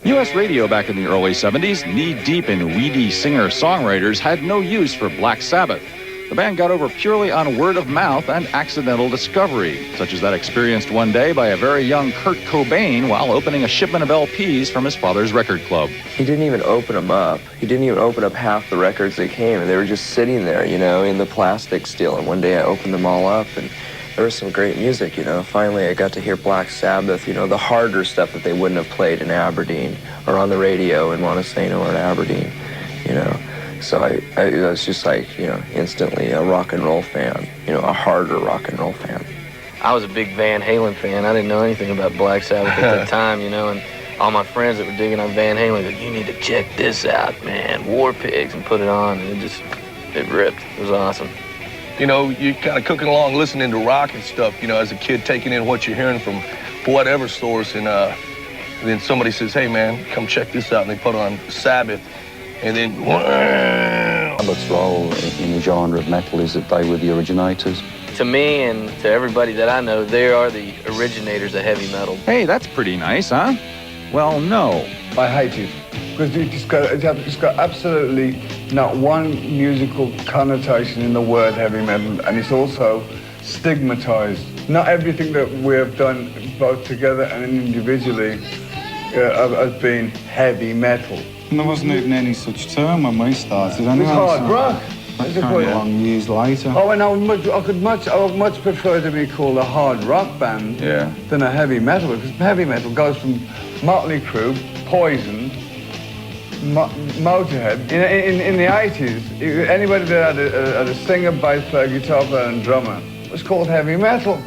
U.S. radio back in the early 70s, knee-deep in weedy singer-songwriters, had no use for Black Sabbath. The band got over purely on word of mouth and accidental discovery, such as that experienced one day by a very young Kurt Cobain while opening a shipment of LPs from his father's record club. He didn't even open them up. He didn't even open up half the records that came, and they were just sitting there, you know, in the plastic still. And one day I opened them all up, and there was some great music, you know. Finally, I got to hear Black Sabbath, you know, the harder stuff that they wouldn't have played in Aberdeen or on the radio in Montesano or Aberdeen, you know. So I was just like, you know, instantly a rock and roll fan, you know, a harder rock and roll fan. I was a big Van Halen fan. I didn't know anything about Black Sabbath at the time, you know, and all my friends that were digging on Van Halen, like, you need to check this out, man, War Pigs, and put it on, and it ripped. It was awesome. You know, you're kind of cooking along, listening to rock and stuff, you know, as a kid, taking in what you're hearing from whatever source, and then somebody says, hey, man, come check this out, and they put on Sabbath, and then... Sabbath's role in the genre of metal is that they were the originators. To me and to everybody that I know, they are the originators of heavy metal. Hey, that's pretty nice, huh? Well, no. I hate it, because it's got absolutely not one musical connotation in the word heavy metal, and it's also stigmatized. Not everything that we have done, both together and individually, has been heavy metal. And there wasn't even any such term when we started. Anyway, it's hard rock. It's kind of long years later. Oh, and I would much prefer to be called a hard rock band than a heavy metal, because heavy metal goes from Motley Crue, Poison, Motorhead. In the 80s, anybody that had a singer, bass player, guitar player, and drummer was called heavy metal.